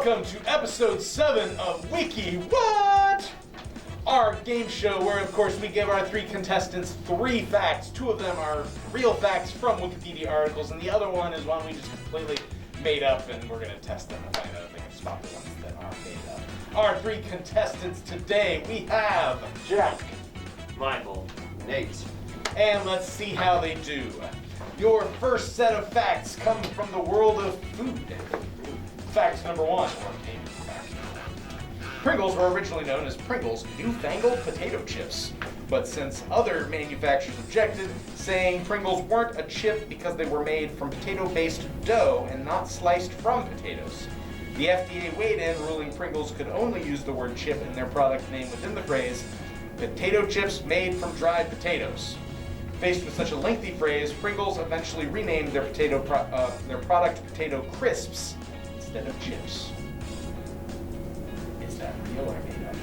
Welcome to episode 7 of Wiki, Whaaat? Our game show where, of course, we give our 3 contestants 3 facts. 2 of them are real facts from Wikipedia articles, and the other one is one we just completely made up, and we're going to test them and find out if they can spot the ones that are made up. Our 3 contestants today, we have Jack, Michael, Nate. And let's see how they do. Your first set of facts comes from the world of food. Fact number 1, or maybe fact. Pringles were originally known as Pringles Newfangled Potato Chips. But since other manufacturers objected, saying Pringles weren't a chip because they were made from potato-based dough and not sliced from potatoes. The FDA weighed in, ruling Pringles could only use the word chip in their product name within the phrase, potato chips made from dried potatoes. Faced with such a lengthy phrase, Pringles eventually renamed their product Potato Crisps instead of chips. Is that real or made up?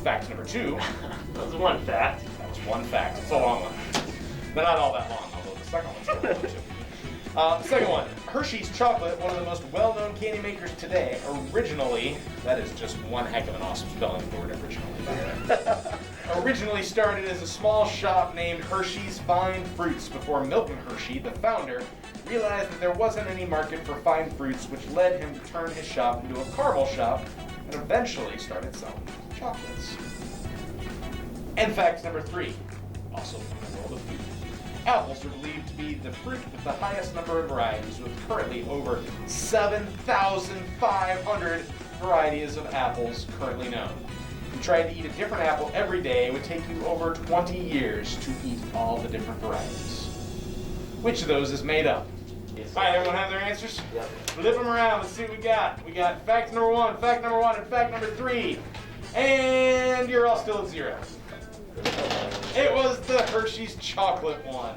Fact number 2. That was one fact. That was one fact. It's a long one. But not all that long, although the second one's a long one too. The second one, Hershey's chocolate, one of the most well-known candy makers today, originally, that is just one heck of an awesome spelling of the word originally, by the way. Originally started as a small shop named Hershey's Fine Fruits before Milton Hershey, the founder, realized that there wasn't any market for fine fruits, which led him to turn his shop into a caramel shop and eventually started selling chocolates. And fact number 3, also from the world of food. Apples are believed to be the fruit with the highest number of varieties, with currently over 7,500 varieties of apples currently known. If you tried to eat a different apple every day, it would take you over 20 years to eat all the different varieties. Which of those is made up? All right, everyone have their answers? Yep. Flip them around, let's see what we got. We got fact number 1, and fact number 3. And you're all still at 0. It was the Hershey's chocolate one.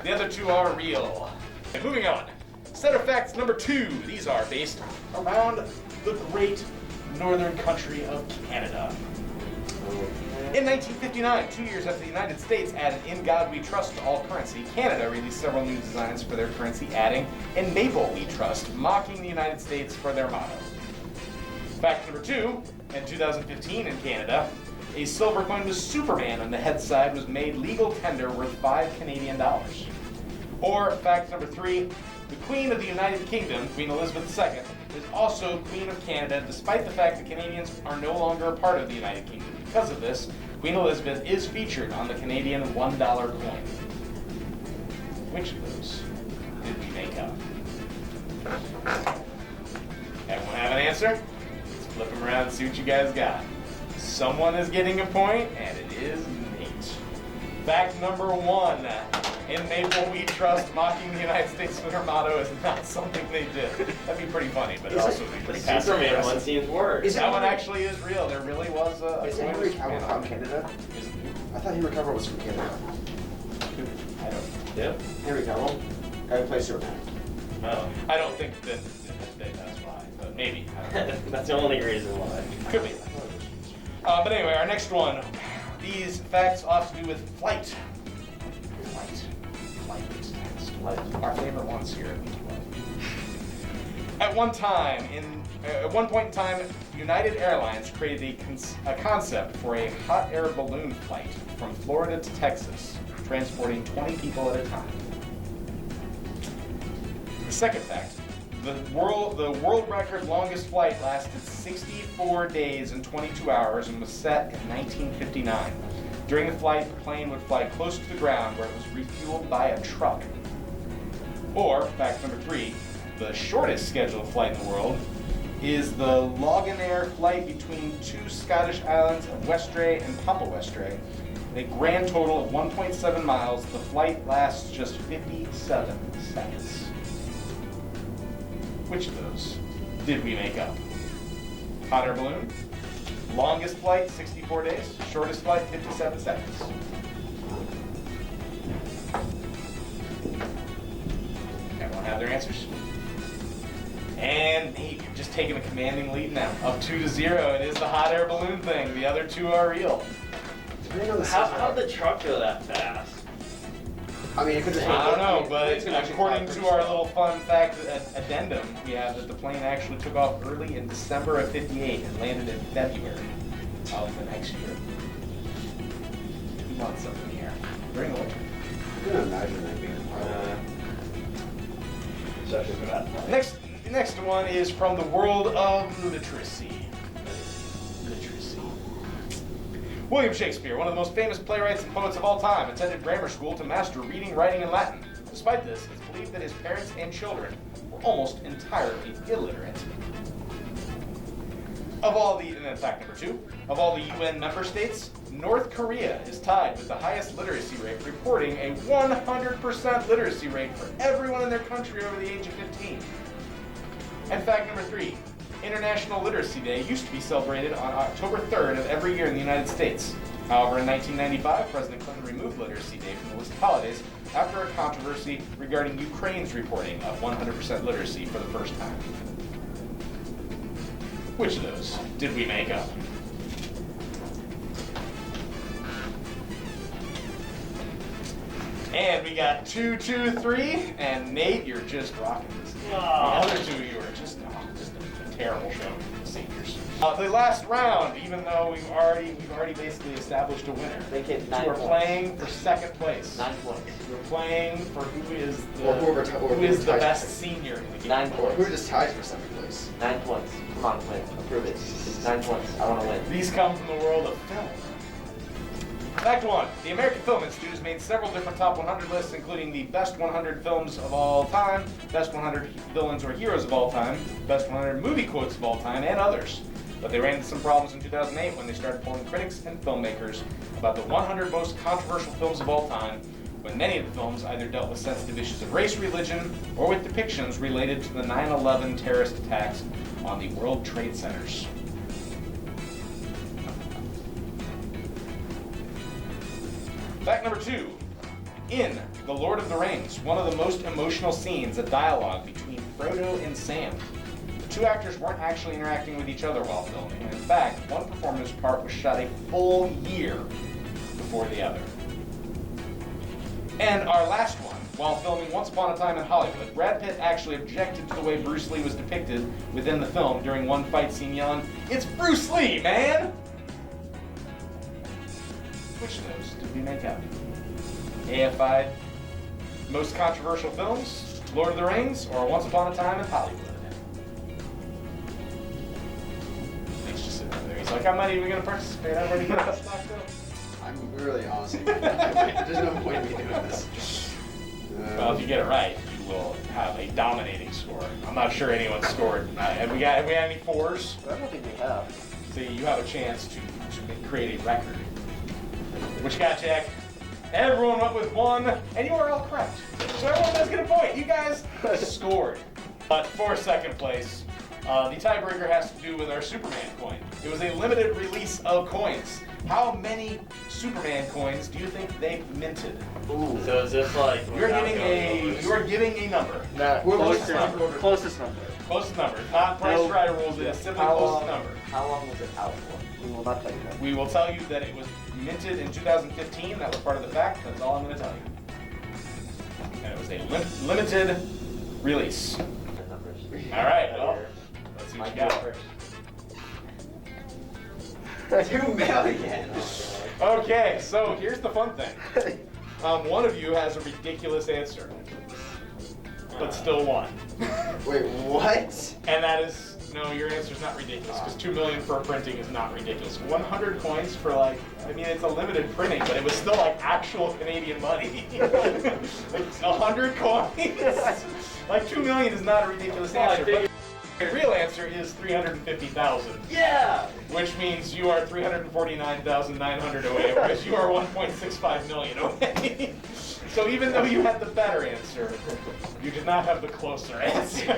The other 2 are real. And moving on. Set of facts number 2. These are based around the great northern country of Canada. In 1959, 2 years after the United States added "In God We Trust" to all currency, Canada released several new designs for their currency, adding "In Maple We Trust," mocking the United States for their motto. Fact number 2, in 2015 in Canada, a silver coin with Superman on the head side was made legal tender worth $5 Canadian. Or fact number 3, the Queen of the United Kingdom, Queen Elizabeth II, is also Queen of Canada, despite the fact that Canadians are no longer a part of the United Kingdom. Because of this, Queen Elizabeth is featured on the Canadian $1 coin. Which of those did we make up? Everyone have an answer? Let's flip them around and see what you guys got. Someone is getting a point, and it is Nate. Fact number 1. In Maple We Trust, mocking the United States for their motto is not something they did. That'd be pretty funny, but also be pretty passive Superman aggressive. one seems worse. That one actually is real. There really was a Is Henry Cavill from Canada? I thought Henry Cavill was from Canada. I don't. Yeah. Henry Cavill? Guy who plays Superman. Oh. I don't think that that's why, but maybe. I don't know. That's the only reason why. Could be. But anyway, our next one. These facts ought to do with flight. Flight-based facts. Our favorite ones here. At one point in time, United Airlines created a concept for a hot air balloon flight from Florida to Texas, transporting 20 people at a time. The second fact. The world record longest flight lasted 64 days and 22 hours and was set in 1959. During the flight, the plane would fly close to the ground where it was refueled by a truck. Or, fact number 3, the shortest scheduled flight in the world is the Loganair flight between 2 Scottish islands of Westray and Papa Westray. A grand total of 1.7 miles, the flight lasts just 57 seconds. Which of those did we make up? Hot air balloon? Longest flight, 64 days. Shortest flight, 57 seconds. Everyone have their answers? And Nate, you're just taking a commanding lead now. Up 2-0. It is the hot air balloon thing. The other 2 are real. How'd the truck go that fast? I mean, it could just. I don't know, but it's gonna actually according fly to pretty our slow. little fun fact addendum, we have that the plane actually took off early in December of '58 and landed in February of the next year. 2 months up in the air during the winter. I can imagine that being a pilot. Especially for that flight. Next one is from the world of literacy. Literacy. William Shakespeare, one of the most famous playwrights and poets of all time, attended grammar school to master reading, writing, and Latin. Despite this, it's believed that his parents and children were almost entirely illiterate. And then fact number 2, of all the UN member states, North Korea is tied with the highest literacy rate, reporting a 100% literacy rate for everyone in their country over the age of 15. And fact number 3, International Literacy Day used to be celebrated on October 3rd of every year in the United States. However, in 1995, President Clinton removed Literacy Day from the list of holidays after a controversy regarding Ukraine's reporting of 100% literacy for the first time. Which of those did we make up? And we got 2, 2, 3, and Nate, you're just rocking this. The other two of you are just a terrible show, seniors. The last round, even though we've already basically established a winner. They get 9 You are points. playing for second place. 9 points. You're playing for who is Or whoever who is the ties best for senior in the game. 9 Or who points. just ties for second place? 9 points. Come on, win. Approve it. 9 points. I want to win. These come from the world of film. Fact 1. The American Film Institute has made several different top 100 lists, including the best 100 films of all time, best 100 villains or heroes of all time, best 100 movie quotes of all time, and others. But they ran into some problems in 2008 when they started polling critics and filmmakers about the 100 most controversial films of all time, when many of the films either dealt with sensitive issues of race, religion, or with depictions related to the 9/11 terrorist attacks on the World Trade Centers. Fact number 2. In The Lord of the Rings, one of the most emotional scenes, a dialogue between Frodo and Sam. The two actors weren't actually interacting with each other while filming, and in fact, one performance part was shot a full year before the other. And our last one, while filming Once Upon a Time in Hollywood, Brad Pitt actually objected to the way Bruce Lee was depicted within the film during one fight scene, yelling, "It's Bruce Lee, man!" Which of those did we make up? AFI most controversial films, Lord of the Rings, or Once Upon a Time in Hollywood? He's just sitting over there. He's like, I'm not even going to participate. I've already got this locked up. I'm really honestly. There's no point in me doing this. Well, if you get it right, you will have a dominating score. I'm not sure anyone scored. Have we had any 4s? I don't think we have. See, you have a chance to create a record. What you got, Jack? Everyone went with 1, and you are all correct. So everyone does get a point. You guys scored. But for second place, the tiebreaker has to do with our Superman coin. It was a limited release of coins. How many Superman coins do you think they minted? Ooh. So is this like You are giving a number. That Closest closest number. number. Closest number. Closest number. Not Price is Right rules. It is simply How closest long- number. How long was it out for? We will not tell you that. We will tell you that it was minted in 2015. That was part of the fact. That's all I'm going to tell you. And it was a limited release. The numbers. All right, well, let's see what Mike, you go got. first. 2 million. Okay, so here's the fun thing. One of you has a ridiculous answer, but still won. Wait, what? And that is, no, your answer's not ridiculous, because 2 million for printing is not ridiculous. 100 coins for it's a limited printing, but it was still like actual Canadian money. Like 100 coins? Like 2 million is not a ridiculous answer, but the real answer is 350,000. Yeah! Which means you are 349,900 away, whereas you are 1.65 million away. So even though you had the better answer, you did not have the closer answer.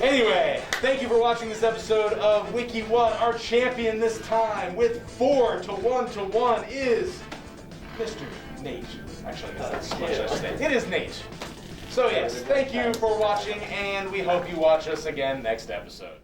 Anyway, thank you for watching this episode of Wiki Whaaat. Our champion this time with 4 to 1 to 1 is Mr. Nate. Actually, I guess that's much I say. It is Nate. So yes, thank you for watching, and we hope you watch us again next episode.